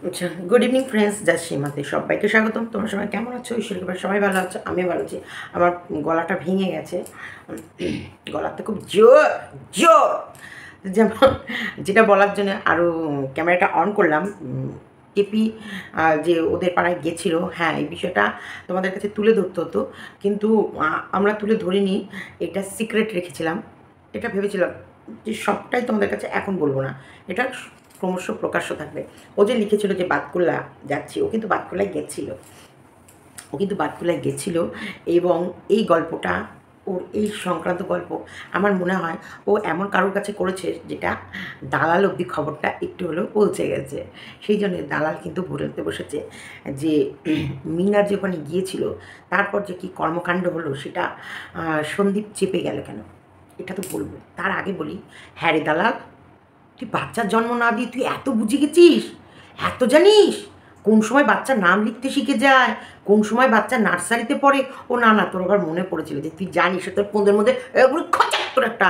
আচ্ছা, good evening friends, just সীমাতে সবাইকে স্বাগতম। তোমরা সবাই কেমন আছো? ঈশ্বরের কৃপায় সবাই ভালো আছো, আমিও ভালো আছি। আমার গলাটা ভেঙে গেছে, গলাতে খুব জোর জোর, যেমন যেটা বলার জন্য আরও ক্যামেরাটা অন করলাম। কেপি যে ওদের পাড়ায় গেছিলো, হ্যাঁ এই বিষয়টা তোমাদের কাছে তুলে ধরতে হতো, কিন্তু আমরা তুলে ধরিনি, এটা সিক্রেট রেখেছিলাম। এটা ভেবেছিলাম যে সবটাই তোমাদের কাছে এখন বলবো না, এটা ক্রমশ প্রকাশ্য থাকবে। ও যে লিখেছিল যে বাতকুল্লা যাচ্ছি, ও কিন্তু বাতকুল্লায় গেছিলো, এবং এই গল্পটা, ওর এই সংক্রান্ত গল্প আমার মনে হয় ও এমন কারোর কাছে করেছে যেটা দালাল অবধি খবরটা একটু হলেও পৌঁছে গেছে। সেই জন্য দালাল কিন্তু বলতে বসেছে যে মিনার যে ওখানে গিয়েছিল, তারপর যে কী কর্মকাণ্ড হলো সেটা সন্দীপ চেপে গেল কেন, এটা তো বলবো। তার আগে বলি, হ্যাঁ রে দালাল, তুই বাচ্চার জন্ম না দিয়ে তুই এত বুঝে গেছিস, এত জানিস কোন সময় বাচ্চার নাম লিখতে শিখে যায়, কোন সময় বাচ্চা নার্সারিতে পড়ে। ও না না, তোর আবার মনে পড়েছিল যে তুই জানিস তোর পনের মধ্যে খচাক তোর একটা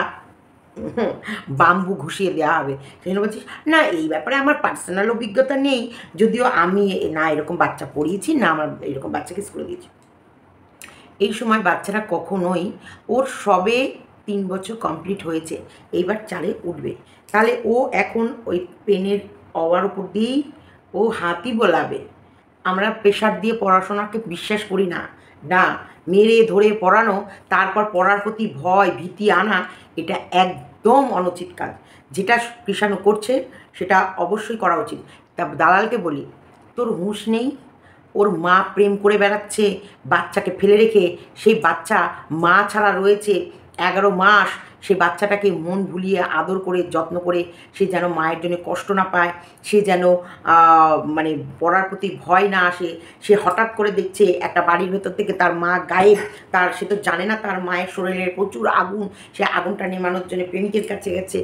বাম্বু ঘুষিয়ে দেওয়া হবে। সেই জন্য বলছিস না, এই ব্যাপারে আমার পার্সোনাল অভিজ্ঞতা নেই, যদিও আমি না এরকম বাচ্চা পড়িয়েছি, না আমার এরকম বাচ্চাকে স্কুলে দিয়েছি। এই সময় বাচ্চারা কখনোই, ওর সবে 3 বছর কমপ্লিট হয়েছে, এইবার 4-এ উঠবে, তাহলে ও এখন ওই পেনের অওয়ার উপর দিয়েই ও হাতই বোলাবে। আমরা প্রেশার দিয়ে পড়াশোনাকে বিশ্বাস করি না। না, মেরে ধরে পড়ানো, তারপর পড়ার প্রতি ভয় ভীতি আনা, এটা একদম অনুচিত কাজ। যেটা কৃষাণু করছে সেটা অবশ্যই করা উচিত। তা দালালকে বলি, তোর হুঁশ নেই? ওর মা প্রেম করে বেড়াচ্ছে বাচ্চাকে ফেলে রেখে, সেই বাচ্চা মা ছাড়া রয়েছে 11 মাস, সে বাচ্চাটাকে মন ভুলিয়ে আদর করে যত্ন করে, সে যেন মায়ের জন্য কষ্ট না পায়, সে যেন মানে পড়ার প্রতি ভয় না আসে। সে হঠাৎ করে দেখছে একটা বাড়ির ভেতর থেকে তার মা গায়েব, সে তো জানে না তার মায়ের শরীরে প্রচুর আগুন, সে আগুনটা নেমানোর জন্য প্রেমিকের কাছে গেছে।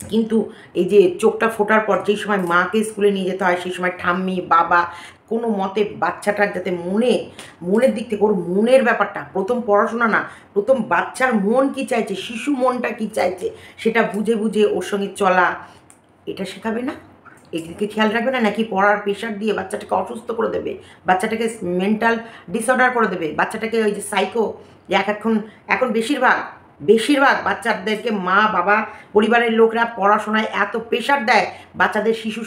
কিন্তু এই যে চোখটা ফোটার পর যেই সময় মাকে স্কুলে নিয়ে যেতে হয়, সেই সময় ঠাম্মি বাবা কোনো মতে বাচ্চাটার যাতে মনের দিক থেকে, ওর মনের ব্যাপারটা, প্রথম পড়াশোনা না, প্রথম বাচ্চার মন কী চাইছে, শিশু মনটা কী চাইছে, সেটা বুঝে বুঝে ওর সঙ্গে চলা, এটা শেখাবে না? এদিকে খেয়াল রাখবে না? নাকি পড়ার প্রেশার দিয়ে বাচ্চাটাকে অসুস্থ করে দেবে, বাচ্চাটাকে মেন্টাল ডিসঅর্ডার করে দেবে, বাচ্চাটাকে ওই যে সাইকো, যে এখন বেশিরভাগ বাচ্চাদেরকে মা বাবা পরিবারের লোকরা পড়াশোনায় এত প্রেশার দেয়, বাচ্চাদের শিশু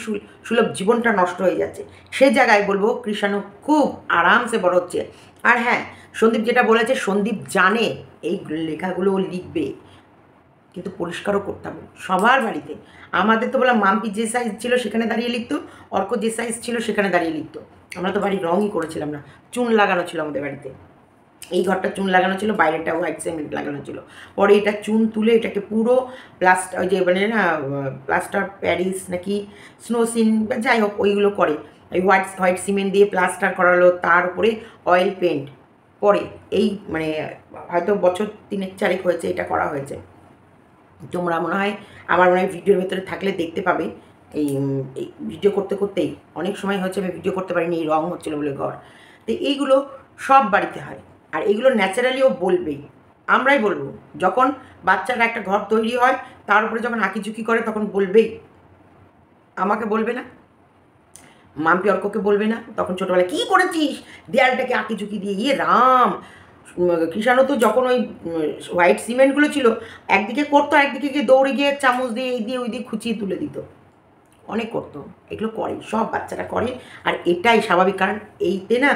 সুলভ জীবনটা নষ্ট হয়ে যাচ্ছে। সে জায়গায় বলবো কৃষাণু খুব আরামসে বড় হচ্ছে। আর হ্যাঁ, সন্দীপ যেটা বলেছে, সন্দীপ জানে এই লেখাগুলো লিখবে, কিন্তু পরিষ্কারও করতে হবে সবার বাড়িতে। আমাদের তো বললাম, মাম্পি যে সাইজ ছিল সেখানে দাঁড়িয়ে লিখতো, অর্ক যে সাইজ ছিল সেখানে দাঁড়িয়ে লিখতো। আমরা তো বাড়ি রঙই করেছিলাম না, চুন লাগানো ছিল আমাদের বাড়িতে। এই ঘরটা চুন লাগানো ছিল, বাইরেটা হোয়াইট সিমেন্ট লাগানো ছিল। পরে এটা চুন তুলে এটাকে পুরো প্লাস্টার, ওই যে মানে না প্লাস্টার প্যারিস নাকি স্নোসিন যাই হোক ওইগুলো করে, ওই হোয়াইট সিমেন্ট দিয়ে প্লাস্টার করালো, তার উপরে অয়েল পেন্ট পরে, এই মানে হয়তো বছর 3-4 হয়েছে এটা করা হয়েছে। তোমরা মনে হয়, আমার মনে হয় ভিডিওর ভেতরে থাকলে দেখতে পাবে। এই ভিডিও করতে করতেই অনেক সময় হচ্ছে আমি ভিডিও করতে পারিনি, এই রং হচ্ছিলো বলে ঘর। তো এইগুলো সব বাড়িতে হয়, আর এগুলো ন্যাচারালিও বলবেই, আমরাই বলবো। যখন বাচ্চারা একটা ঘর তৈরি হয়, তার উপরে যখন আঁকিঝুঁকি করে তখন বলবেই। আমাকে বলবে না? মাম্পি অর্ককে বলবে না? তখন ছোটোবেলায় কী করেছিস দেয়ালটাকে আঁকিঝুঁকি দিয়ে? ইয়ে রাম, কৃষাণু তো যখন ওই হোয়াইট সিমেন্টগুলো ছিল, একদিকে করতো, একদিকে গিয়ে দৌড়ে গিয়ে চামচ দিয়ে এই দিয়ে ওই দিয়ে খুঁচিয়ে তুলে দিত, অনেক করতো। এগুলো করে, সব বাচ্চারা করে, আর এটাই স্বাভাবিক। কারণ এইতে না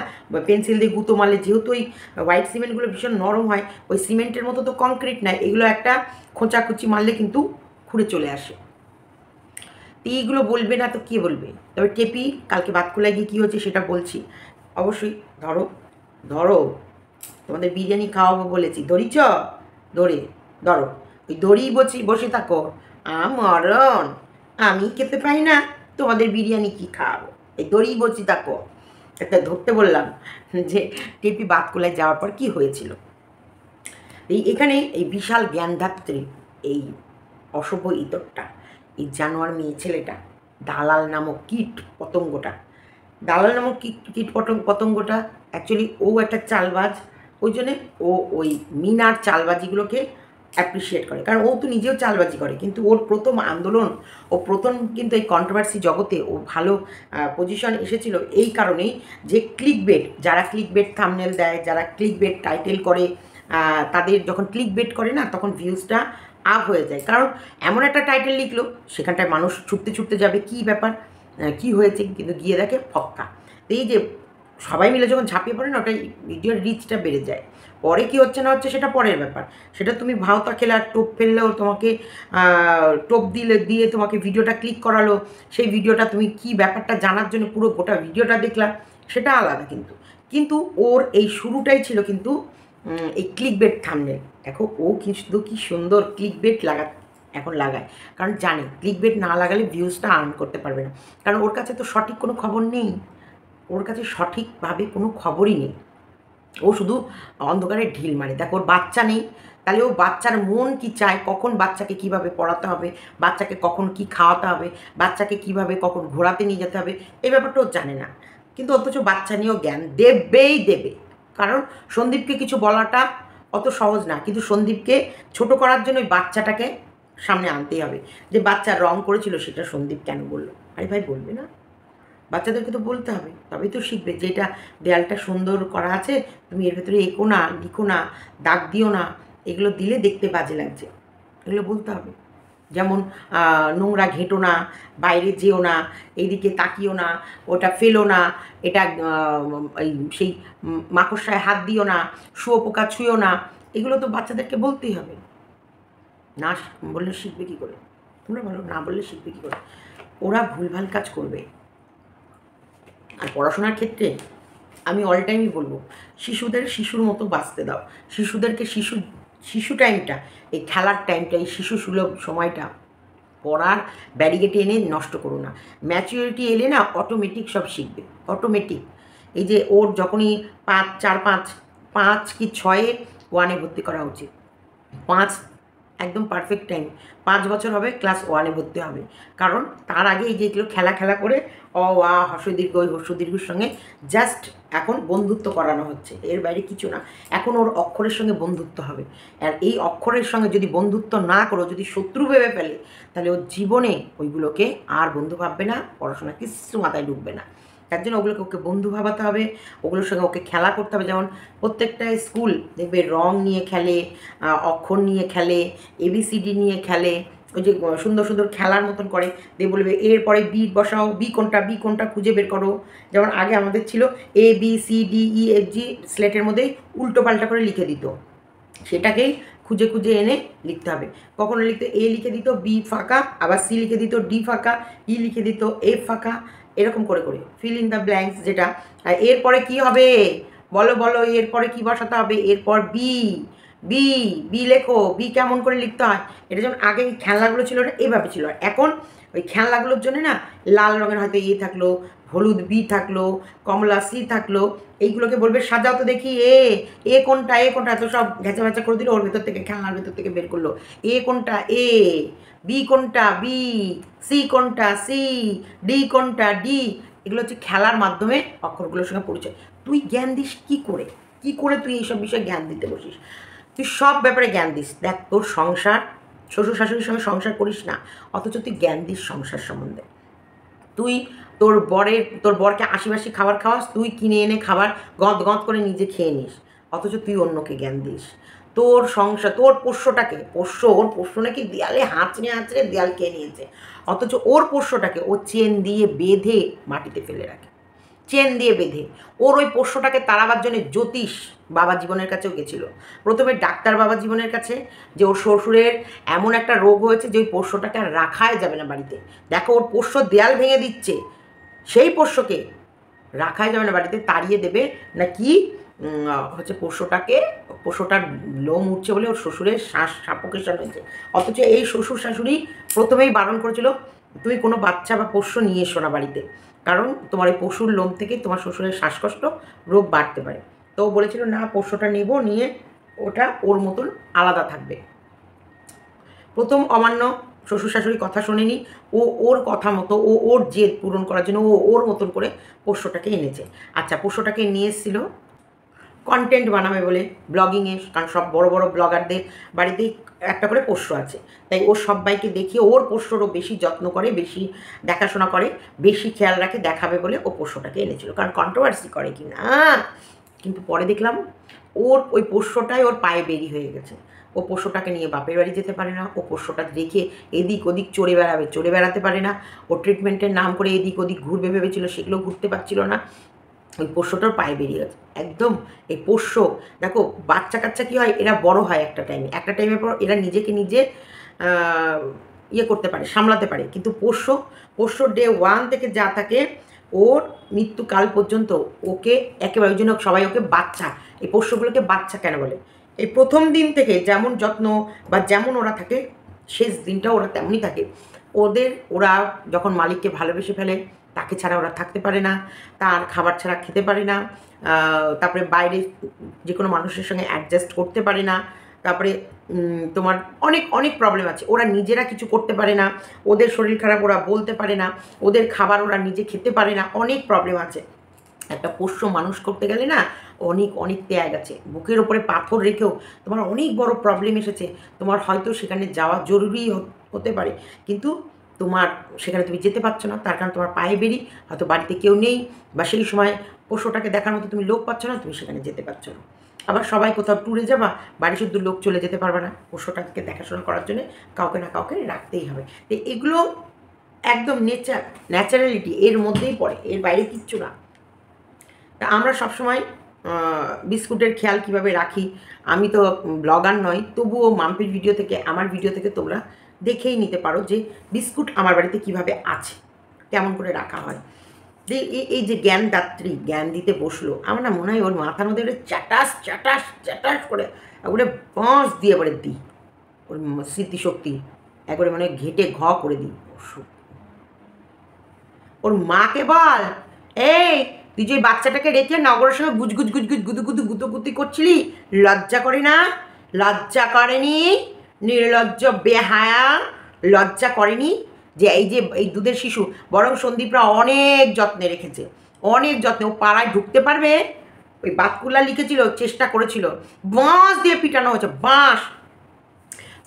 পেন্সিল দিয়ে গুঁতো মারলে, যেহেতু ওই হোয়াইট সিমেন্টগুলো ভীষণ নরম হয়, ওই সিমেন্টের মতো তো কংক্রিট নয়, এগুলো একটা খোঁচাখুচি মারলে কিন্তু খুঁড়ে চলে আসে। এইগুলো বলবে না তো কে বলবে? তবে টেপি কালকে বাতকুলায় গিয়ে কী হচ্ছে সেটা বলছি অবশ্যই। ধরো ধরো, তোমাদের বিরিয়ানি খাওয়াবো বলেছি, ধরিচ? ধরো, ওই দড়ি বসে থাকো। মরণ, আমি খেতে পাই না, তোমাদের বিরিয়ানি কি খাওয়াবো? এই দড়ি বসে থাকো। একটা ধরতে বললাম যে টেপি বাতকুলায় যাওয়ার পর কি হয়েছিল। এখানে এই বিশাল জ্ঞানধাত্রী, এই অশুভ ইতরটা, এই জানোয়ার মেয়ে ছেলেটা, দালাল নামক পতঙ্গটা অ্যাকচুয়ালি ও একটা চালবাজ। ওই জন্যে ও ওই মিনার চালবাজিগুলোকে অ্যাপ্রিসিয়েট করে, কারণ ও তো নিজেও চালবাজি করে, কিন্তু ওর প্রথম আন্দোলন, ও প্রথম কিন্তু এই কন্ট্রোভার্সি জগতে ও ভালো পজিশন এসেছিল এই কারণেই যে ক্লিক বেট, যারা ক্লিক বেট থাম্বনেল দেয়, যারা ক্লিক বেট টাইটেল করে, তাদের যখন ক্লিক বেট করে না তখন ভিউজটা আপ হয়ে যায়। কারণ এমন একটা টাইটেল লিখলো সেখানটায় মানুষ ছুটতে ছুটতে যাবে, কী ব্যাপার, কী হয়েছে, কিন্তু গিয়ে দেখে ফক্কা। এই যে সবাই মিলে যখন ঝাঁপিয়ে পড়ে না, ওটাই ভিডিওর রিচটা বেড়ে যায়। পরে কী হচ্ছে না হচ্ছে সেটা পরের ব্যাপার, সেটা তুমি ভাওতা খেলে আর টোপ ফেললেও তোমাকে টোপ দিয়ে তোমাকে ভিডিওটা ক্লিক করালো, সেই ভিডিওটা তুমি কী ব্যাপারটা জানার জন্য পুরো গোটা ভিডিওটা দেখলা, সেটা আলাদা। কিন্তু কিন্তু ওর এই শুরুটাই ছিল কিন্তু এই ক্লিক বেট থাম্বনেল। দেখো ও কিন্তু কী সুন্দর ক্লিক বেট এখন লাগায়, কারণ জানে ক্লিক বেট না লাগালে ভিউজটা আর্ন করতে পারবে না, কারণ ওর কাছে তো সঠিক কোনো খবর নেই, ওর কাছে সঠিকভাবে কোনো খবরই নেই। ও শুধু অন্ধকারে ঢিল মারে। দেখো ওর বাচ্চা নেই, তাহলে ও বাচ্চার মন কি চায়, কখন বাচ্চাকে কিভাবে পড়াতে হবে, বাচ্চাকে কখন কি খাওয়াতে হবে, বাচ্চাকে কিভাবে কখন ঘোরাতে নিয়ে যেতে হবে, এই ব্যাপারটা ও জানে না। কিন্তু অথচ বাচ্চা নিয়েও জ্ঞান দেবেই দেবে, কারণ সন্দীপকে কিছু বলাটা অত সহজ না, কিন্তু সন্দীপকে ছোট করার জন্য ওই বাচ্চাটাকে সামনে আনতেই হবে, যে বাচ্চা রং করেছিল সেটা সন্দীপ কেন বললো। আরে ভাই বলবে না, বাচ্চাদেরকে তো বলতে হবে, তবেই তো শিখবে যে এটা দেয়ালটা সুন্দর করা আছে, তুমি এর ভেতরে এঁকো না, লিখো না, দাগ দিও না, এগুলো দিলে দেখতে বাজে লাগছে, এগুলো বলতে হবে। যেমন নোংরা ঘেঁটো না, বাইরে যেও না, এইদিকে তাকিও না, ওটা ফেলো না, এটা এই সেই মাকড়সায় হাত দিও না, শুয়োপোকা ছুঁয়ো না, এগুলো তো বাচ্চাদেরকে বলতেই হবে। না বললে শিখবে কী করে? তোমরা বলো, না বললে শিখবে কী করে? ওরা ভুলভাল কাজ করবে। আর পড়াশোনার ক্ষেত্রে আমি অল টাইমই বলবো, শিশুদের শিশুর মতো বাঁচতে দাও, শিশুদেরকে শিশু টাইমটা, এই খেলার টাইমটা, এই শিশু সুলভ সময়টা পড়ার ব্যারিগেটে এনে নষ্ট করো না। ম্যাচুরিটি এলে না অটোমেটিক সব শিখবে, অটোমেটিক। এই যে ওর যখনই 5, 4, 5 কি 6-এ 1-এ ভর্তি করা উচিত, 5 একদম পারফেক্ট টাইম, 5 বছর হবে ক্লাস 1-এ ভর্তি হবে, কারণ তার আগে এই যেগুলো খেলা করে অ আ হ্রস্ব দীর্ঘ, ওই হ্রস্ব দীর্ঘর সঙ্গে জাস্ট এখন বন্ধুত্ব করানো হচ্ছে, এর বাইরে কিছু না। এখন ওর অক্ষরের সঙ্গে বন্ধুত্ব হবে, আর এই অক্ষরের সঙ্গে যদি বন্ধুত্ব না করো, যদি শত্রু ভেবে ফেলে, তাহলে ওর জীবনে ওইগুলোকে আর বন্ধু ভাববে না, পড়াশোনা কিছু মাথায় ঢুকবে না। তার জন্য ওগুলোকে ওকে বন্ধু ভাবাতে হবে, ওগুলোর সঙ্গে ওকে খেলা করতে হবে। যেমন প্রত্যেকটা স্কুল দেখবে রং নিয়ে খেলে, অক্ষর নিয়ে খেলে, এবিসিডি নিয়ে খেলে, ওই যে সুন্দর সুন্দর খেলার মতন করে, দিয়ে বলবে এরপরে বি বসাও, বি কোনটা খুঁজে বের করো। যেমন আগে আমাদের ছিল ABCDEFG, স্লেটের মধ্যেই উল্টো পাল্টা করে লিখে দিত, সেটাকেই খুঁজে এনে লিখতে হবে। কখনো লিখতে A লিখে দিত, B ফাঁকা, আবার C লিখে দিত, D ফাঁকা, E লিখে দিত, F ফাঁকা, এরকম করে ফিল ইন দ্য ব্ল্যাঙ্কস। যেটা এরপরে কি হবে বলো, এরপরে কি বসাতে হবে, এরপর বি বি বি লেখো, বি কেমন করে লিখতে হয়। এটা যেমন আগে খেলনাগুলো ছিল ওটা এভাবে ছিল, আর এখন ওই খেলনাগুলোর জন্য না লাল রঙের হয়তো থাকলো, হলুদ বি থাকলো, কমলা সি থাকলো, এইগুলোকে বলবে সাজাও তো দেখি এ কোনটা এত সব ঘেঁচা ভেঁচা করে দিল, ওর ভেতর থেকে খেলনার ভেতর থেকে বের করলো কোনটা বি কোনটা বি, সি কোনটা সি, ডি কোনটা ডি। এগুলো হচ্ছে খেলার মাধ্যমে অক্ষরগুলোর সঙ্গে পরিচয়। তুই জ্ঞান দিস কী করে তুই এইসব বিষয়ে জ্ঞান দিতে বসিস? তুই সব ব্যাপারে জ্ঞান দিস। দেখ তোর সংসার, শ্বশুর শাশুড়ির সঙ্গে সংসার করিস না, অথচ তুই জ্ঞান দিস সংসার সম্বন্ধে। তুই তোর বরকে আশিবাসি খাবার খাওয়াস, তুই কিনে এনে খাবার গঁত করে নিজে খেয়ে নিস, অথচ তুই অন্যকে জ্ঞান দিস। তোর সংসার, তোর ওর পোষ্য নাকি দেয়ালে হাঁচড়ে দেয়াল খেয়ে নিয়েছে, অথচ ওর পোষ্যটাকে ও চেন দিয়ে বেঁধে মাটিতে ফেলে রাখে, চেন দিয়ে বেঁধে। ওর ওই পোষ্যটাকে তাড়াবার জন্য জ্যোতিষ বাবা জীবনের কাছেও গেছিলো, প্রথমে ডাক্তার বাবা জীবনের কাছে, যে ওর শ্বশুরের এমন একটা রোগ হয়েছে যে ওই পোষ্যটাকে আর রাখাই যাবে না বাড়িতে। দেখো ওর পোষ্য দেয়াল ভেঙে দিচ্ছে, সেই পোষ্যকে রাখাই যাবে না বাড়িতে, তাড়িয়ে দেবে নাকি হচ্ছে পোষ্যটার লোম উঠছে বলে ওর শ্বশুরের সাফোকেশন হয়েছে। অথচ এই শ্বশুর শাশুড়ি প্রথমেই বারণ করেছিল, তুমি কোনো বাচ্চা বা পোষ্য নিয়ে এসো না বাড়িতে, কারণ তোমার এই পশুর লোম থেকে তোমার শ্বশুরের শ্বাসকষ্ট রোগ বাড়তে পারে। তো বলেছিল না, পোষ্যটা নেব, নিয়ে ওটা ওর মতন আলাদা থাকবে। প্রথম অমান্য, শ্বশুর শাশুড়ি কথা শোনেনি, ওর কথা মতো ওর জেদ পূরণ করার জন্য ওর মতন করে পোষ্যটাকে এনেছে। আচ্ছা, পোষ্যটাকে নিয়ে এসেছিল কন্টেন্ট বানাবে বলে ব্লগিংয়ে, কারণ সব বড় বড় ব্লগারদের বাড়িতেই একটা করে পোষ্য আছে, তাই ওর সবাইকে দেখিয়ে ওর পোষ্যরও বেশি যত্ন করে, বেশি দেখাশোনা করে, বেশি খেয়াল রাখে, দেখাবে বলে ও পোষ্যটাকে এনেছিল, কারণ কন্ট্রোভার্সি করে কি না। কিন্তু পরে দেখলাম ওর ওই পোষ্যটাই ওর পায়ে বেরি হয়ে গেছে। ও পোষ্যটাকে নিয়ে বাপের বাড়ি যেতে পারে না, ও পোষ্যটা রেখে এদিক ওদিক চড়ে বেড়াবে, চড়ে বেড়াতে পারে না। ও ট্রিটমেন্টের নাম করে এদিক ওদিক ঘুরবে ভেবেছিল, সেগুলো ঘুরতে পারছিল না। ওই পোষ্যটার পায়ে বেরিয়ে গেছে একদম। এই পোষ্য দেখো, বাচ্চা কাচ্চা কী হয়, এরা বড় হয় একটা টাইমের পর এরা নিজেকে নিজে ইয়ে করতে পারে, সামলাতে পারে। কিন্তু পোষ্য ডে 1 থেকে যা থাকে ওর মৃত্যুকাল পর্যন্ত ওকে একেবারে, ওই জন্য সবাই ওকে বাচ্চা, এই পোষ্যগুলোকে বাচ্চা কেন বলে। এই প্রথম দিন থেকে যেমন যত্ন বা যেমন ওরা থাকে, শেষ দিনটা ওরা তেমনই থাকে। ওরা যখন মালিককে ভালোবেসে ফেলে, তাকে ছাড়া ওরা থাকতে পারে না, তার খাবার ছাড়া খেতে পারে না, তারপরে বাইরে যে কোনো মানুষের সঙ্গে অ্যাডজাস্ট করতে পারে না, তারপরে তোমার অনেক অনেক প্রবলেম আছে। ওরা নিজেরা কিছু করতে পারে না, ওদের শরীর খারাপ ওরা বলতে পারে না, ওদের খাবার ওরা নিজে খেতে পারে না, অনেক প্রবলেম আছে। একটা পোষ্য মানুষ করতে গেলে না অনেক অনেক ত্যাগ আছে। বুকের ওপরে পাথর রেখেও তোমার অনেক বড় প্রবলেম এসেছে, তোমার হয়তো সেখানে যাওয়া জরুরি হতে পারে, কিন্তু তোমার সেখানে তুমি যেতে পারছো না, তার কারণ তোমার পায়ে বেরি, হয়তো বাড়িতে কেউ নেই, বা সেই সময় পোষ্যটাকে দেখার মতো তুমি লোক পাচ্ছ না, তুমি সেখানে যেতে পারছো না। আবার সবাই কোথাও ট্যুরে যাবা, বাড়ি শুদ্ধ লোক চলে যেতে পারবে না, পোষ্যটাকে দেখাশোনা করার জন্য কাউকে না কাউকে রাখতেই হবে। তো এগুলো একদম ন্যাচারালিটি এর মধ্যেই পড়ে, এর বাইরে কিচ্ছু না। তা আমরা সবসময় বিস্কুটের খেয়াল কীভাবে রাখি, আমি তো ব্লগার নই, তবুও মাম্পির ভিডিও থেকে, আমার ভিডিও থেকে তোমরা দেখেই নিতে পারো যে বিস্কুট আমার বাড়িতে কিভাবে আছে, কেমন করে রাখা হয়। যে এই যে জ্ঞানদাত্রী জ্ঞান দিতে বসলো, আমার না মনে হয় ওর মাথার মধ্যে চ্যাটাস চ্যাটাস চ্যাটাস করে একবারে বাঁশ দিয়ে এবারে দিই, ওর স্মৃতিশক্তি একবারে মানে ঘেটে করে দিই। ওর মাকে বল, এই তুই যে বাচ্চাটাকে রেখে নগরের সঙ্গে গুজগুজ গুজগুজ গুদুগুদু গুতুগুতি করছিলি, লজ্জা করে না? লজ্জা করেনি? নির্লজ্জ বেহায়া, লজ্জা করেনি? যে এই দুধের শিশু, বরং সন্দীপরা অনেক যত্নে রেখেছে, অনেক যত্নে। ও পাড়ায় ঢুকতে পারবে? ওই বাতকুল্লা লিখেছিল, চেষ্টা করেছিল, বাঁশ দিয়ে পিটানো হয়েছে, বাঁশ।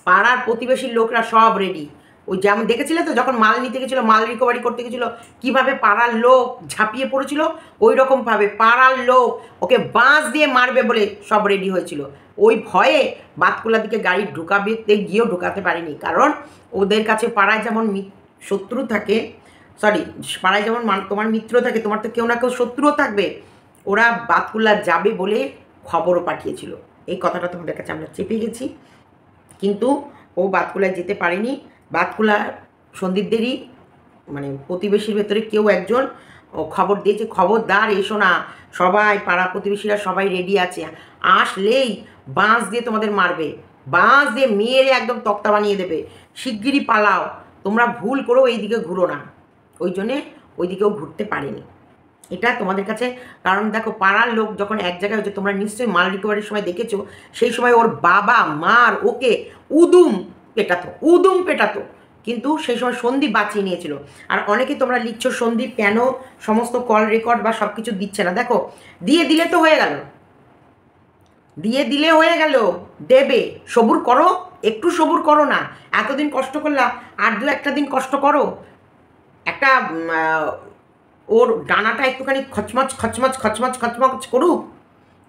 পাড়ার প্রতিবেশীর লোকরা সব রেডি। ওই যেমন দেখেছিলে তো, যখন মাল নিতে গেছিলো, মাল রিকভারি করতে গেছিলো, কীভাবে পাড়ার লোক ঝাঁপিয়ে পড়েছিল, ওই রকমভাবে পাড়ার লোক ওকে বাঁশ দিয়ে মারবে বলে সব রেডি হয়েছিল। ওই ভয়ে বাতকুলার দিকে গাড়ি ঢুকাতে গিয়েও ঢুকাতে পারেনি, কারণ ওদের কাছে পাড়ায় যেমন শত্রু থাকে, পাড়ায় যেমন তোমার মিত্র থাকে, তোমার তো কেউ না কেউ শত্রুও থাকবে। ওরা বাতকুল্লা যাবে বলে খবরও পাঠিয়েছিল। এই কথাটা তোমাদের কাছে আমরা চেপে গেছি, কিন্তু ও বাতকুলায় যেতে পারেনি। বাতকুলা সন্দীপদেরই মানে প্রতিবেশীর ভেতরে কেউ একজন খবর দিয়েছে, খবরদার এসো না, সবাই পাড়া প্রতিবেশীরা সবাই রেডি আছে, আসলেই বাঁশ দিয়ে তোমাদের মারবে, বাঁশ দিয়ে মেরে একদম তক্তা বানিয়ে দেবে, শিগগিরই পালাও, তোমরা ভুল করেও এই দিকে ঘুরো না। ওই জন্যে ওই দিকেও ঘুরতে পারেনি। এটা তোমাদের কাছে, কারণ দেখো পাড়ার লোক যখন এক জায়গায় হচ্ছে, তোমরা নিশ্চয়ই মাল রিকভারির সময় দেখেছো, সেই সময় ওর বাবা মার ওকে উদুম পেটাতো, কিন্তু সেই সময় সন্দীপ বাঁচিয়ে নিয়েছিল। আর অনেকে তোমরা লিখছো সন্দীপ কেন সমস্ত কল রেকর্ড বা সব কিছু দিচ্ছে না, দেখো দিয়ে দিলে তো হয়ে গেল, দেবে, সবুর করো, একটু সবুর করো না, এতদিন কষ্ট করলা, আর একটা দিন কষ্ট করো, একটা ওর ডানাটা একটুখানি খচমচ করুক,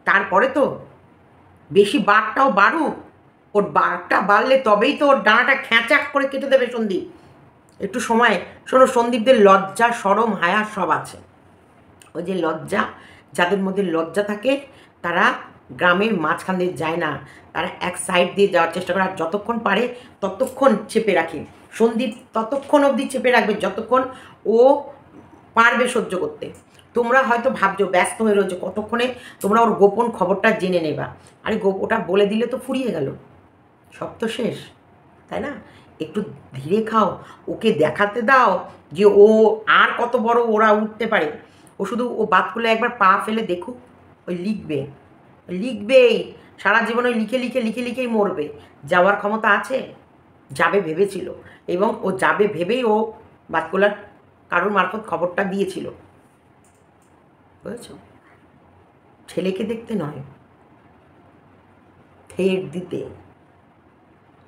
তারপরে তো বেশি বারটাও বাড়ুক, ওর বারটা বাড়লে তবেই তো ওর ডানাটা খ্যাঁচাক করে কেটে দেবে সন্দীপ। একটু সময় শোনো, সন্দীপদের লজ্জা শরম হায়া সব আছে। ওই যে লজ্জা, যাদের মধ্যে লজ্জা থাকে তারা গ্রামের মাঝখান দিয়ে যায় না, তারা এক সাইড দিয়ে যাওয়ার চেষ্টা করে, আর যতক্ষণ পারে ততক্ষণ চেপে রাখে। সন্দীপ ততক্ষণ অবধি চেপে রাখবে যতক্ষণ ও পারবে সহ্য করতে। তোমরা হয়তো ভাবছো ব্যস্ত হয়ে রয়েছে, কতক্ষণে তোমরা ওর গোপন খবরটা জেনে নেবা। আরে ওটা বলে দিলে তো ফুরিয়ে গেল, সব তো শেষ, তাই না? একটু ধীরে খাও, ওকে দেখাতে দাও যে ও আর কত বড় ওরা উঠতে পারে। ও শুধু ও বাতকুলে একবার পা ফেলে দেখুক, ওই লিখবেই সারা জীবন, ওই লিখেই মরবে। যাওয়ার ক্ষমতা আছে, যাবে ভেবেছিল, এবং ও যাবে ভেবেই ও বাতকুলার কারোর মারফত খবরটা দিয়েছিল, বুঝেছ? ছেলেকে দেখতে নয়, থেট দিতে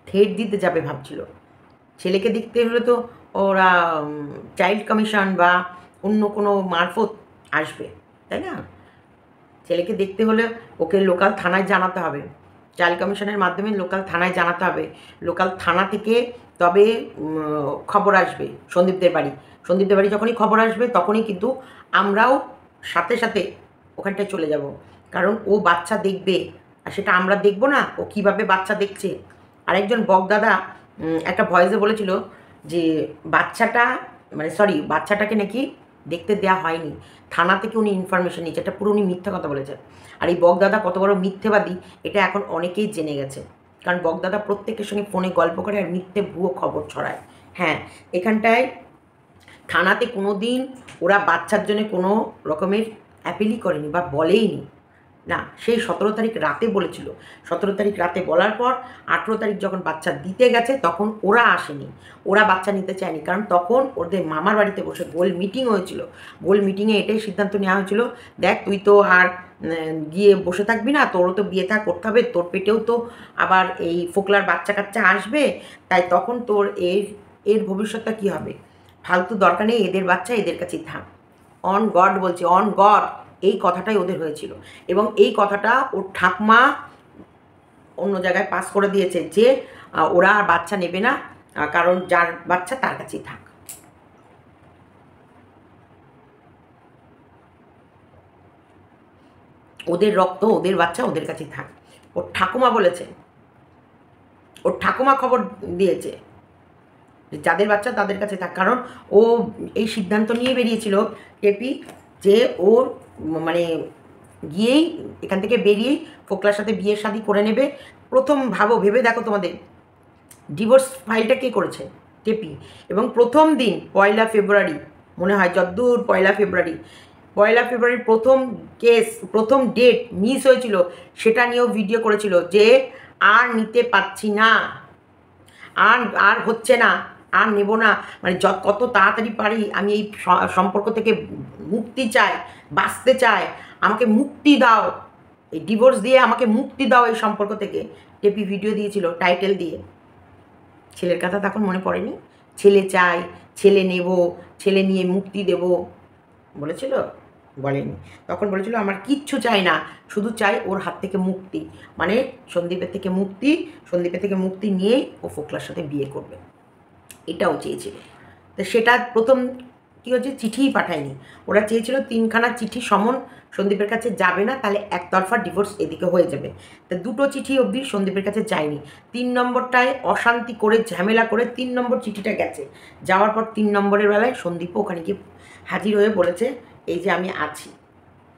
থেট দিতে যাবে ভাবছিল। ছেলেকে দেখতে হলে তো ওরা চাইল্ড কমিশন বা অন্য কোনো মারফত আসবে, তাই না? ছেলেকে দেখতে হলে ওকে লোকাল থানায় জানাতে হবে, চাইল্ড কমিশনের মাধ্যমে লোকাল থানায় জানাতে হবে। লোকাল থানা থেকে তবে খবর আসবে সন্দীপদের বাড়ি যখনই খবর আসবে তখনই কিন্তু আমরাও সাথে সাথে ওখানটায় চলে যাব। কারণ ও বাচ্চা দেখবে, আর সেটা আমরা দেখব না ও কীভাবে বাচ্চা দেখছে। আরেকজন বকদাদা একটা ভয়েসে বলেছিল যে বাচ্চাটাকে নাকি দেখতে দেওয়া হয়নি, থানা থেকে উনি ইনফরমেশন নিচ্ছে। এটা পুরো উনি মিথ্যা কথা বলেছেন। আর এই বকদাদা কত বড় মিথ্যেবাদী এটা এখন অনেকেই জেনে গেছে, কারণ বকদাদা প্রত্যেকের সঙ্গে ফোনে গল্প করে আর মিথ্যে ভুয়ো খবর ছড়ায়। হ্যাঁ, এখানটায় থানাতে কোনো দিন ওরা বাচ্চার জন্য কোনো রকমের অ্যাপিলই করেনি বা বলেইনি না। সেই 17 তারিখ রাতে বলেছিল, 17 তারিখ রাতে বলার পর 18 তারিখ যখন বাচ্চা দিতে গেছে তখন ওরা আসেনি, ওরা বাচ্চা নিতে চায়নি। কারণ তখন ওদের মামার বাড়িতে বসে গোল মিটিং হয়েছিল। গোল মিটিংয়ে এটাই সিদ্ধান্ত নেওয়া হয়েছিল, দেখ তুই তো আর গিয়ে বসে থাকবি না, তোরও তো বিয়ে থা করতে হবে, তোর পেটেও তো আবার এই ফোকলার বাচ্চা কাচ্চা আসবে, তাই তখন তোর এর ভবিষ্যৎটা কী হবে, ফালতু দরকার নেই, এদের বাচ্চা এদের কাছেই থাক। অন গড বলছে, অন গড এই কথাটাই ওদের হয়েছিল। এবং এই কথাটা ওর ঠাকমা অন্য জায়গায় পাস করে দিয়েছে যে ওরা আর বাচ্চা নেবে না, কারণ যার বাচ্চা তার কাছেই থাক। ওদের রক্ত ওদের বাচ্চা ওদের কাছেই থাক, ওর ঠাকুমা বলেছে, ওর ঠাকুমা খবর দিয়েছে যাদের বাচ্চা তাদের কাছে থাক। কারণ ও এই সিদ্ধান্ত নিয়ে বেরিয়েছিল কেপি যে ওর মানে গিয়েই এখান থেকে বেরিয়েই ফোকলার সাথে বিয়ে শাদি করে নেবে। প্রথম ভেবে দেখো তোমাদের ডিভোর্স ফাইলটা কে করেছে, টেপি। এবং প্রথম দিন 1 ফেব্রুয়ারি মনে হয়, যদ্দূর 1 ফেব্রুয়ারির প্রথম কেস, প্রথম ডেট মিস হয়েছিল, সেটা নিয়েও ভিডিও করেছিল যে আর নিতে পারছি না, আর হচ্ছে না, আর নেব না, মানে কত তাড়াতাড়ি পারি আমি এই সম্পর্ক থেকে মুক্তি চাই, বাঁচতে চাই, আমাকে মুক্তি দাও, এই ডিভোর্স দিয়ে আমাকে মুক্তি দাও এই সম্পর্ক থেকে। টেপি ভিডিও দিয়েছিল টাইটেল দিয়ে। ছেলের কথা তখন মনে পড়েনি, ছেলে চাই, ছেলে নেব, ছেলে নিয়ে মুক্তি দেব বলেছিল, বলেনি। তখন বলেছিল আমার কিচ্ছু চাই না, শুধু চাই ওর হাত থেকে মুক্তি, মানে সন্দীপের থেকে মুক্তি নিয়েই ও ফোকলার সাথে বিয়ে করবে, এটাও চেয়েছিল। তো সেটা প্রথম কী হচ্ছে, চিঠিই পাঠায়নি। ওরা চেয়েছিল 3খানা চিঠি সমন সন্দীপের কাছে যাবে না, তাহলে একতরফা ডিভোর্স এদিকে হয়ে যাবে। তা 2টো চিঠি অবধি সন্দীপের কাছে যায়নি। 3 নম্বরটায় অশান্তি করে ঝামেলা করে 3 নম্বর চিঠিটা গেছে। যাওয়ার পর 3 নম্বরের বেলায় সন্দীপও ওখানে গিয়ে হাজির হয়ে বলেছে এই যে আমি আছি।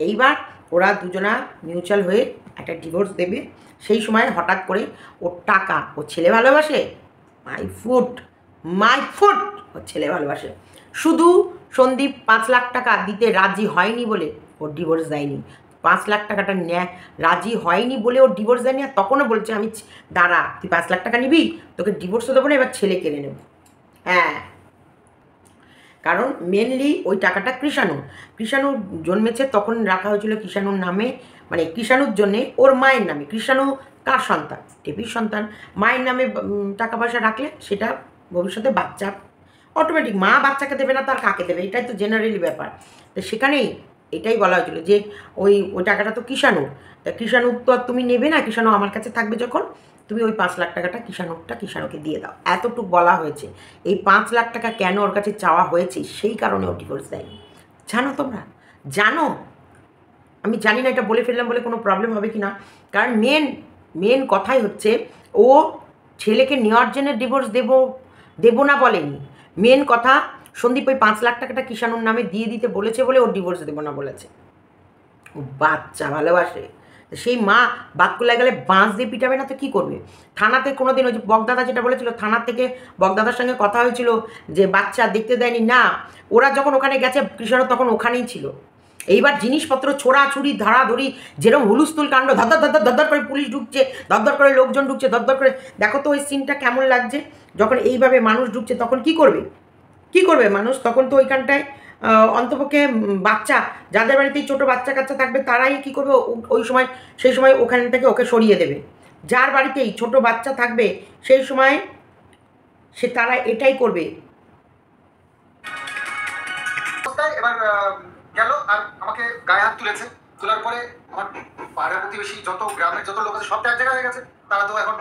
এইবার ওরা দুজনা মিউচুয়াল হয়ে একটা ডিভোর্স দেবে। সেই সময় হঠাৎ করে ওর টাকা, ও ছেলে ভালোবাসে, মাই ফুট ওর ছেলে ভালোবাসে। শুধু সন্দীপ 5 লাখ টাকা দিতে রাজি হয়নি বলে ওর ডিভোর্স দেয়নি। 5 লাখ টাকাটা রাজি হয়নি বলে ওর ডিভোর্স দেয়নি। আর তখনও বলছে আমি দাঁড়া, তুই 5 লাখ টাকা নিবি, তোকে ডিভোর্সও দেবো না, এবার ছেলে কেড়ে নেব। হ্যাঁ, কারণ মেনলি ওই টাকাটা কৃষাণু জন্মেছে তখন রাখা হয়েছিল কৃষাণুর নামে, মানে কৃষাণুর জন্যে ওর মায়ের নামে। কৃষাণু কার সন্তান? টেপির সন্তান। মায়ের নামে টাকা পয়সা রাখলে সেটা ভবিষ্যতে বাচ্চা অটোমেটিক, মা বাচ্চাকে দেবে না তার কাকে দেবে, এটাই তো জেনারেলি ব্যাপার। তো সেখানেই এটাই বলা হয়েছিল যে ওই টাকাটা তো কৃষাণুর, তা কৃষাণুর তো আর তুমি নেবে না, কৃষাণু আমার কাছে থাকবে যখন, তুমি ওই 5 লাখ টাকাটা কৃষাণুকে দিয়ে দাও, এতটুকু বলা হয়েছে। এই 5 লাখ টাকা কেন ওর কাছে চাওয়া হয়েছে সেই কারণে ও ডিভোর্স দেয়নি। জানো তোমরা? জানো? আমি জানি না এটা বলে ফেললাম বলে কোনো প্রবলেম হবে কি না, কারণ মেন কথাই হচ্ছে ও ছেলেকে নেওয়ার জন্য ডিভোর্স দেবো না বলেনি। মেন কথা সন্দীপ ওই 5 লাখ টাকাটা কৃষাণুর নামে দিয়ে দিতে বলেছে বলে ওর ডিভোর্স দেবো না বলেছে। ও বাচ্চা ভালোবাসে, সেই মা বাতকুলা গেলে বাঁশ দিয়ে পিটাবে না তো কী করবে? থানাতে কোনো দিন ওই যে বকদাদা যেটা বলেছিল, থানার থেকে বকদাদার সঙ্গে কথা হয়েছিল যে বাচ্চা দেখতে দেয়নি, না ওরা যখন ওখানে গেছে কৃষাণু তখন ওখানেই ছিল। এইবার জিনিসপত্র ছোড়াছুড়ি ধরাধরি যেরকম হুলুস্থুল কাণ্ড, ধর করে পুলিশ ঢুকছে, ধর করে লোকজন ঢুকছে, ধর করে, দেখো তো ওই সিনটা কেমন লাগছে। যখন এইভাবে মানুষ ঢুকছে তখন কি করবে মানুষ? তখন তো ওইখানটায় অন্তপক্ষে বাচ্চা, যাদের বাড়িতেই ছোটো বাচ্চা কাচ্চা থাকবে তারাই কী করবে, সেই সময় ওখান থেকে ওকে সরিয়ে দেবে। যার বাড়িতেই ছোট বাচ্চা থাকবে সেই সময় তারা এটাই করবে। এবার গেল আর আমাকে গায়ে হাত তুলেছে, তোলার পরে আমার পাড়া প্রতিবেশী যত গ্রামের যত লোক আছে সব এক জায়গায় হয়ে গেছে, তারা তো এখন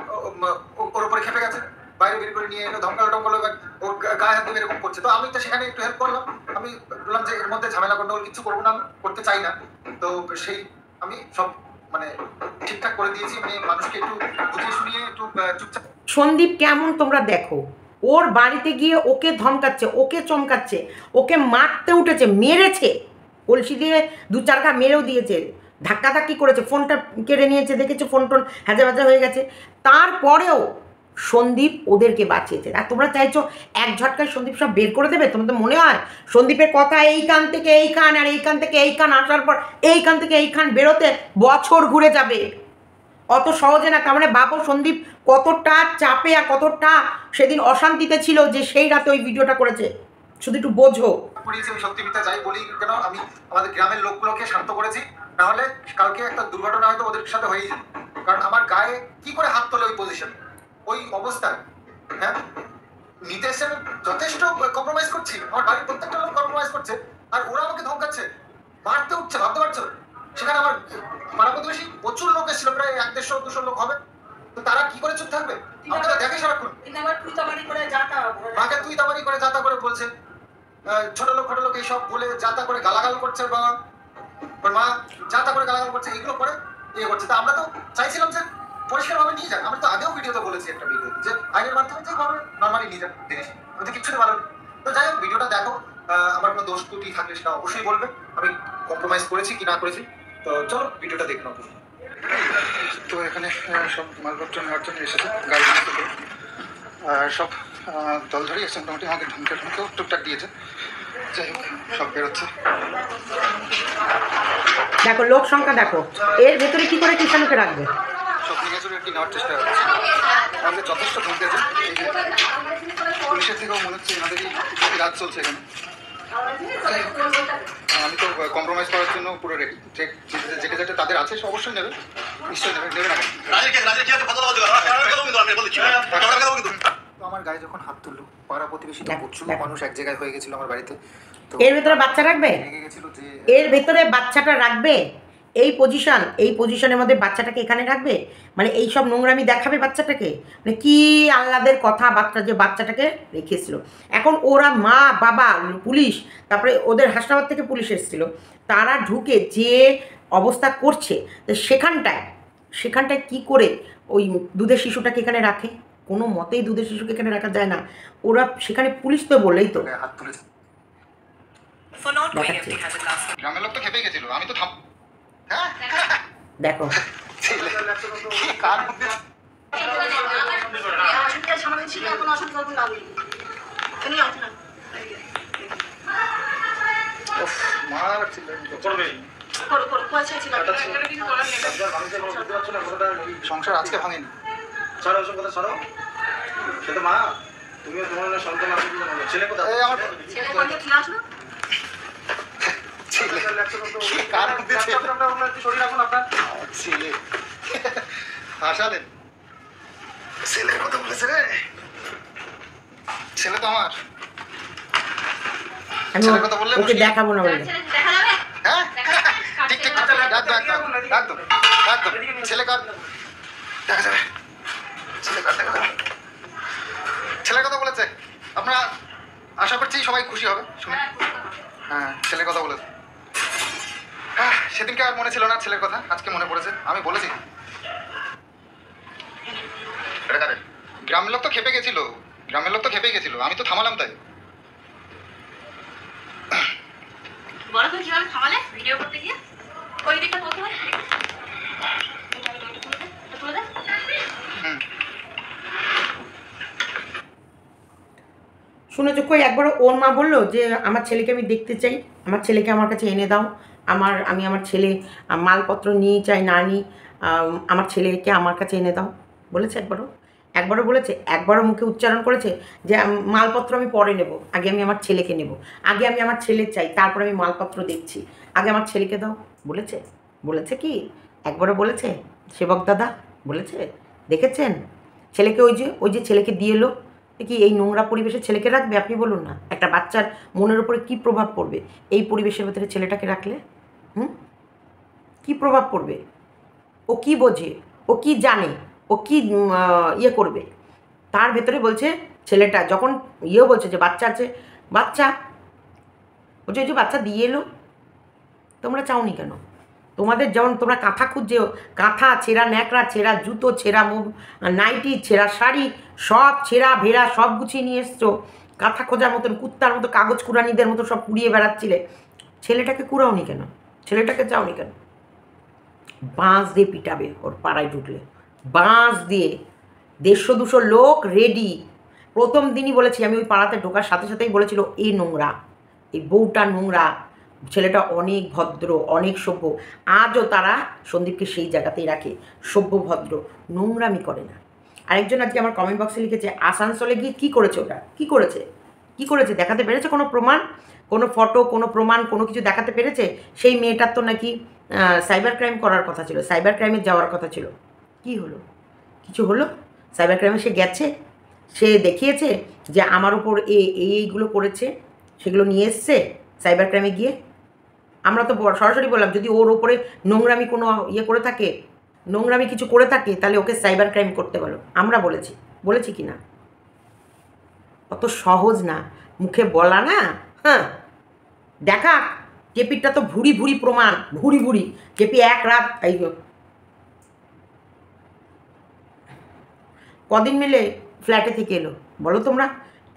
ওর উপরে খেপে গেছে, বাইরে বের করে নিয়ে এলো, ধমকালো টমকালো, এবার ওর গায়ে হাত দিয়ে এরকম করছে। তো আমি তো সেখানে একটু হেল্প করলাম, আমি বললাম যে এর মধ্যে ঝামেলা গন্ডগোল কিছু করবো না, করতে চাই না। তো সেই আমি সব মানে ঠিকঠাক করে দিয়েছি, মানে মানুষকে একটু বুঝিয়ে শুনিয়ে একটু চুপচাপ। সন্দীপ কেমন তোমরা দেখো, ওর বাড়িতে গিয়ে ওকে ধমকাচ্ছে, ওকে চমকাচ্ছে, ওকে মারতে উঠেছে, মেরেছে, কলসি দিয়ে 2-4 ঘা মেরেও দিয়েছে, ধাক্কাধাক্কি করেছে, ফোনটা কেড়ে নিয়েছে, দেখেছে ফোন টোন হ্যাজা ভাজা হয়ে গেছে। তারপরেও সন্দীপ ওদেরকে বাঁচিয়েছে। আর তোমরা চাইছো এক ঝটকায় সন্দীপ সব বের করে দেবে? তোমাদের মনে হয় সন্দীপের কথা এই কান থেকে এই কান আর এই কান থেকে এই কান আসার পর এই কান থেকে এই কান বেরোতে বছর ঘুরে যাবে? অত সহজে না। তার মানে বাবু সন্দীপ কতটা চাপে আর কতটা সেদিন অশান্তিতে ছিল যে সেই রাতে ওই ভিডিওটা করেছে, শুধু একটু বোঝো। করিয়েছি আমি, সত্যি মিথ্যা যাই বলি কেন, আমি আমাদের গ্রামের লোকগুলোকে শান্ত করেছি, নাহলে কালকে একটা দুর্ঘটনা হয়তো ওদের সাথে হয়েই যেত। কারণ আমার গায়ে কি করে হাত তোলে ওই পজিশন, ওই অবস্থায়, হ্যাঁ নিতে এসে যথেষ্ট কম্প্রোমাইজ করছি, আমার বাড়ির প্রত্যেকটা লোক কম্প্রোমাইজ করছে, আর ওরা আমাকে ধমকাচ্ছে, মারতে উঠছে, ভাবতে পারছো? সেখানে আমার পাড়া প্রতিবেশী প্রচুর লোক এসেছিল, প্রায় 100-150 লোক হবে। তো তারা কি করে চুপ থাকবে? আমাকে তো দেখে সারাক্ষণ মাকে তুই তামারি করে যাতা করে বলছে, ছোট লোক ফটো লোক এইসব বলে যাতা করে গালাগাল করছে, বাবা মা যাতা করে গালাগাল করছে, এগুলো করে ইয়ে করছে। তা আমরা তো চাইছিলাম যে পরিষ্কারভাবে নিয়ে যান। আমরা তো আগেও ভিডিওতে বলেছি, একটা ভিডিও, যে আইনের মাধ্যমে যেভাবে নর্মালি নিয়ে যান জিনিস, ওতে কিচ্ছুতে ভালো। তো যাই হোক, ভিডিওটা দেখো, আমার কোনো দোষ ত্রুটি থাকলে সেটা অবশ্যই বলবে, আমি কম্প্রোমাইজ করেছি কি না করেছি। তো চলো ভিডিওটা দেখুন। তো এখানে সব মালপত্র নেওয়ার জন্য এসেছে, গাড়ি সব দল ধরেই এসে মোটামুটি আমাকে ঢুমকেও টুকটাক দিয়েছে। যাই হোক, সব বেরোচ্ছে। দেখো লোক সংখ্যা দেখো, এর ভেতরে কি করে কিষাণুকে রাখবে? সব নিয়ে একটি নেওয়ার চেষ্টা করছে, আমাদের যথেষ্ট ধমকেছে। এই যে পুলিশের থেকেও মনে হচ্ছে এনাদেরই রাত চলছে এখানে। আমি তো কম্প্রোমাইজ করার জন্য পুরো রেডি, যেটা যেটা তাদের আছে সে অবশ্যই নেবে, নিশ্চয়ই নেবে, নেবে না। তো আমার গায়ে যখন হাত তুললো, পাড়া প্রতিবেশী প্রচুর মানুষ এক জায়গায় হয়ে গেছিল আমার বাড়িতে। তো এর ভেতরে বাচ্চা রাখবে? এর ভেতরে বাচ্চাটা রাখবে? এই পজিশনের মধ্যে বাচ্চাটাকে এখানে রাখবে? মানে এই সব নোংরামি দেখাবে বাচ্চাটাকে? মানে কি আহ্লাদের কথাবার্তা যে বাচ্চাটাকে রেখেছিল। এখন ওরা মা বাবা পুলিশ, তারপরে ওদের হাসনাবাদ থেকে পুলিশ এসেছিল, তারা ঢুকে যে অবস্থা করছে, সেখানটায় কি করে ওই দুধের শিশুটাকে এখানে রাখে? কোনো মতেই দুধের শিশুকে এখানে রাখা যায় না। ওরা সেখানে পুলিশ তো বললেই তো হাত তুলেছে। গ্রামের লোক তো খেপে গেছিল, আমি তো দেখো সংসার আজকে ভাঙেনি। মা তুমি তোমার সন্তান ছেলে কোথায়? হাসালেন, ছেলের কথা বলেছে রে, ছেলে তো আমার, ছেলের কথা বললে ওকে দেখাবো না বলে। হ্যাঁ ঠিক ঠিক, একদম ছেলে কার দেখা যাবে, ছেলে কার দেখা যাবে, ছেলের কথা বলেছে। আপনারা আশা করছি সবাই খুশি হবে শুনে। হ্যাঁ ছেলের কথা বলেছে, সেদিনকে আর মনে ছিল না ছেলের কথা, আজকে মনে পড়েছে। আমি বলেছি গ্রামের লোক তো খেপে গেছিল, আমি তো থামালাম। তাই শুনেছো কই একবারও ওর মা বললো যে আমার ছেলেকে আমি দেখতে চাই, আমার ছেলেকে আমার কাছে এনে দাও, আমি আমার ছেলে মালপত্র নিয়ে চাই না নিই, আমার ছেলেকে আমার কাছে এনে দাও? বলেছে একবারও বলেছে? একবারও মুখে উচ্চারণ করেছে যে মালপত্র আমি পরে নেব, আগে আমি আমার ছেলেকে নেব, আগে আমি আমার ছেলে চাই, তারপরে আমি মালপত্র দেখছি, আগে আমার ছেলেকে দাও? বলেছে কি একবারও বলেছে? সেবক দাদা বলেছে? দেখেছেন? ছেলেকে ওই যে ছেলেকে দিয়ে এলো, কি এই নোংরা পরিবেশে ছেলেকে রাখবে? আপনি বলুন না। একটা বাচ্চার মনের উপরে কী প্রভাব পড়বে এই পরিবেশের ভেতরে ছেলেটাকে রাখলে? কী প্রভাব পড়বে? ও কি বোঝে? ও কি জানে? ও কি ইয়ে করবে? তার ভেতরে বলছে ছেলেটা যখন বলছে যে বাচ্চা আছে, বাচ্চা বলছে ওই যে বাচ্চা দিয়ে এলো। তোমরা চাওনি কেন? তোমাদের যেমন তোমরা কাঁথা খুঁজছো, কাঁথা ছেঁড়া ন্যাকড়া, ছেঁড়া জুতো, ছেঁড়া নাইটি, ছেঁড়া শাড়ি, সব ছেঁড়া ভেড়া সব গুছিয়ে নিয়ে এসছো। কাঁথা খোঁজার মতন কুত্তার মতো কাগজ কুড়ানিদের মতো সব কুড়িয়ে বেড়াচ্ছিলে। ছেলেটাকে কুড়াওনি কেন? ছেলেটাকে চাওনি কেন? বাঁশ দিয়ে পিটাবে ওর পাড়ায় ঢুকলে, বাঁশ দিয়ে। 150-200 লোক রেডি। প্রথম দিনই বলেছি আমি, ওই পাড়াতে ঢোকার সাথে সাথেই বলেছিল এই নোংরা, এই বউটা নোংরা, ছেলেটা অনেক ভদ্র, অনেক সভ্য। আজও তারা সন্দীপকে সেই জায়গাতেই রাখে, সভ্য ভদ্র, নোংরামি করে না। আরেকজন আজকে আমার কমেন্ট বক্সে লিখেছে আসানসোলে গিয়ে কী করেছে ওটা? কী করেছে দেখাতে পেরেছে? কোনো প্রমাণ, কোনো ফটো, কোনো প্রমাণ, কোনো কিছু দেখাতে পেরেছে? সেই মেয়েটার তো নাকি সাইবার ক্রাইম করার কথা ছিল, সাইবার ক্রাইমে যাওয়ার কথা ছিল। কি হলো? কিছু হলো? সাইবার ক্রাইমে সে গেছে, সে দেখিয়েছে যে আমার উপর এইগুলো করেছে, সেগুলো নিয়ে এসছে সাইবার ক্রাইমে গিয়ে। আমরা তো সরাসরি বললাম যদি ওর ওপরে নোংরামি কোনো করে থাকে, নোংরামি কিছু করে থাকে, তাহলে ওকে সাইবার ক্রাইম করতে বলো। আমরা বলেছি কি না? অত সহজ না মুখে বলা না। হ্যাঁ, দেখা কেপিরটা তো ভুড়ি প্রমাণ, ভুড়ি কেপি এক রাত এই কদিন মিলে ফ্ল্যাটে থেকে এলো বলো তোমরা?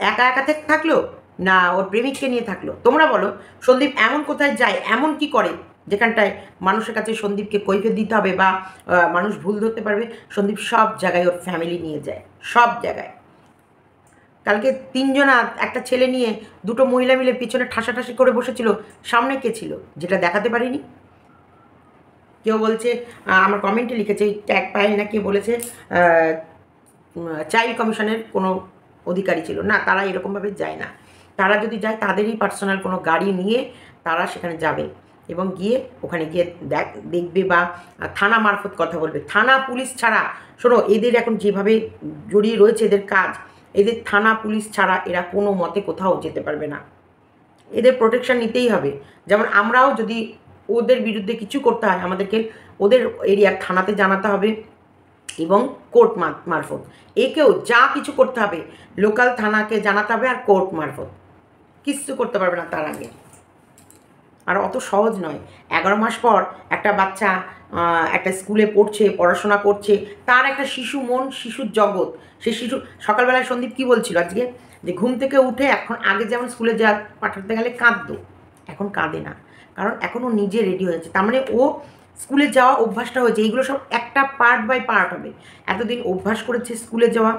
একা থেকে থাকলো না ওর প্রেমিককে নিয়ে থাকলো? তোমরা বলো। সন্দীপ এমন কোথায় যায়, এমন কি করে যেখানটায় মানুষের কাছে সন্দীপকে কৈফিয়ত দিতে হবে বা মানুষ ভুল ধরতে পারবে? সন্দীপ সব জায়গায় ওর ফ্যামিলি নিয়ে যায়, সব জায়গায়। কালকে 3 জনা, একটা ছেলে নিয়ে 2টো মহিলা মিলে পিছনে ঠাসাঠাসি করে বসেছিল, সামনে কে ছিল যেটা দেখাতে পারিনি? কেউ বলছে, আমার কমেন্টে লিখেছে ট্যাগ পায় না, কে বলেছে চাইল্ড কমিশনের কোনো অধিকারী ছিল না। তারা এরকমভাবে যায় না। তারা যদি যায় তাদেরই পার্সোনাল কোনো গাড়ি নিয়ে তারা সেখানে যাবে এবং গিয়ে ওখানে গিয়ে দেখবে বা থানা মারফত কথা বলবে। থানা পুলিশ ছাড়া, শোনো, এদের এখন যেভাবে জড়িয়ে রয়েছে এদের কাজ, এদের থানা পুলিশ ছাড়া এরা কোনো মতে কোথাও যেতে পারবে না। এদের প্রোটেকশন নিতেই হবে। যেমন আমরাও যদি ওদের বিরুদ্ধে কিছু করতে হয়, আমাদেরকে ওদের এরিয়ার থানাতে জানাতে হবে এবং কোর্ট মারফত। একেও যা কিছু করতে হবে লোকাল থানাকে জানাতে হবে আর কোর্ট মারফত। কিচ্ছু করতে পারবে না তার আগে। আর অত সহজ নয়। 11 মাস পর একটা বাচ্চা একটা স্কুলে পড়ছে, পড়াশোনা করছে, তার একটা শিশু মন, শিশুর জগৎ। সেই শিশু সকালবেলায় সন্দীপ কী বলছিল আজকে, যে ঘুম থেকে উঠে এখন আগে যেমন স্কুলে পাঠাতে গেলে কাঁদতো, এখন কাঁদে না, কারণ এখন ও নিজে রেডি হয়েছে। তার মানে ও স্কুলে যাওয়া অভ্যাসটা হয়েছে। এইগুলো সব একটা পার্ট বাই পার্ট হবে। এতদিন অভ্যাস করেছে স্কুলে যাওয়া,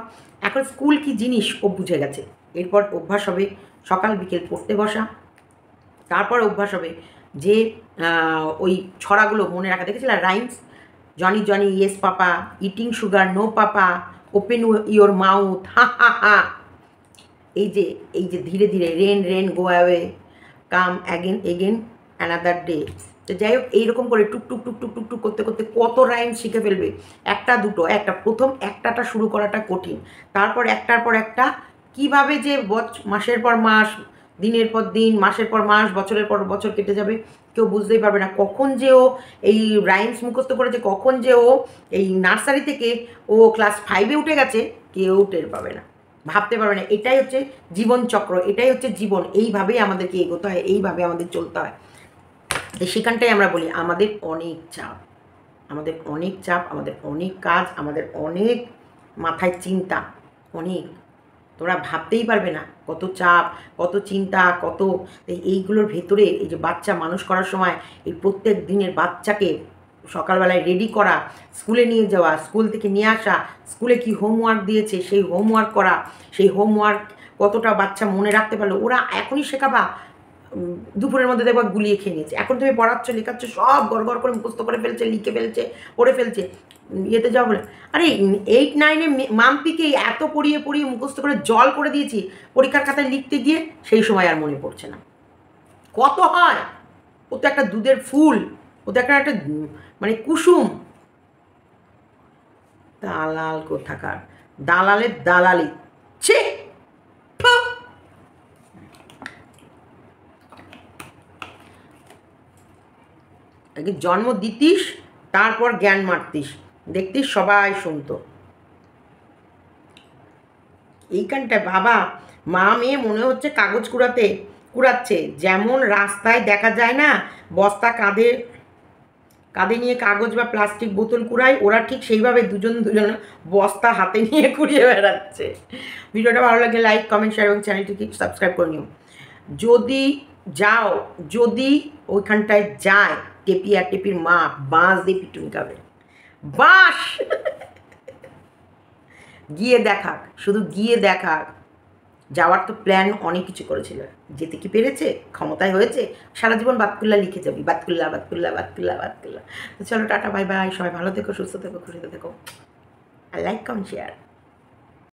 এখন স্কুল কি জিনিস ও বুঝে গেছে। এরপর অভ্যাস হবে সকাল বিকেল পড়তে বসা। তারপর অভ্যাস হবে যে ওই ছড়াগুলো মনে রাখা। দেখেছিলাম rhymes, Johnny Johnny yes papa, eating sugar no papa, open your mouth, ha ha ha. এই যে ধীরে ধীরে rain go away, come again another day. তো যাই হোক, এইরকম করে টুক করতে করতে কত রাইম শিখে ফেলবে। একটা দুটো, একটা প্রথম একটাটা শুরু করাটা কঠিন, তারপর একটার পর একটা কীভাবে যে মাসের পর মাস, দিনের পর দিন, মাসের পর মাস, বছরের পর বছর কেটে যাবে, কেউ বুঝতেই পারবে না। কখন যে ও এই রাইমস মুখস্থ করেছে, কখন যে ও এই নার্সারি থেকে ও ক্লাস 5-এ উঠে গেছে, কেউ টের পাবে না, ভাবতে পারবে না। এটাই হচ্ছে জীবনচক্র, এটাই হচ্ছে জীবন। এইভাবেই আমাদেরকে এগোতে হয়, এইভাবে আমাদের চলতে হয়। সেখানটাই আমরা বলি আমাদের অনেক চাপ, আমাদের অনেক কাজ, আমাদের অনেক মাথায় চিন্তা, অনেক। তোমরা ভাবতেই পারবে না কত চাপ, কত চিন্তা, কত এইগুলোর ভেতরে। এই যে বাচ্চা মানুষ করার সময় এই প্রত্যেক দিনের বাচ্চাকে সকালবেলায় রেডি করা, স্কুলে নিয়ে যাওয়া, স্কুল থেকে নিয়ে আসা, স্কুলে কি হোমওয়ার্ক দিয়েছে সেই হোমওয়ার্ক করা, সেই হোমওয়ার্ক কতটা বাচ্চা মনে রাখতে পারলো। ওরা এখনই শেখাবা, দুপুরের মধ্যে দেখবা গুলিয়ে খেয়ে নিয়েছে। এখন তুমি পড়াচ্ছ, লেখাচ্ছ, সব গড় করে মুখস্থ করে ফেলছে, লিখে ফেলছে, পড়ে ফেলছে। ইয়েতে যাওয়া বলে, আরে 8-9-এ মাম্পিকেই এত পড়িয়ে মুখস্থ করে জল করে দিয়েছি, পরীক্ষার খাতায় লিখতে গিয়ে সেই সময় আর মনে পড়ছে না। কত হয়, ও তো একটা দুধের ফুল, ও তো একটা মানে কুসুম। দালাল কোথাকার, দালালের দালালি, ছি। ফু। আগে জন্ম দিতিস, তারপর জ্ঞান মারতিস, দেখতিস সবাই শুনতো। এইখানটায় বাবা, মা মেয়ে মনে হচ্ছে কাগজ কুড়াচ্ছে। যেমন রাস্তায় দেখা যায় না, বস্তা কাঁধে নিয়ে কাগজ বা প্লাস্টিক বোতল কুড়ায়, ওরা ঠিক সেইভাবে দুজন বস্তা হাতে নিয়ে কুড়িয়ে বেড়াচ্ছে। ভিডিওটা ভালো লাগে লাইক, কমেন্ট, শেয়ার এবং চ্যানেলটিকে সাবস্ক্রাইব করে নিও। যদি ওইখানটায় যায় টেপি আর টেপির মা বাঁশ দিয়ে পিটুনি খাবে, বাঁশ। গিয়ে দেখাক, শুধু গিয়ে দেখাক। যাওয়ার তো প্ল্যান অনেক কিছু করেছিল, যেতে কি পেরেছে, ক্ষমতায় হয়েছে, সারা জীবন বাতকুল্লা লিখে যাবি, বাতকুল্লা বাতকুল্লা বাতকুল্লা বাতকুল্লা। তো চলো টাটা, বাই বাই, সবাই ভালো থেকো, সুস্থ থেকো, খুশিতে থেকো। আর লাইক, কমেন্ট, শেয়ার।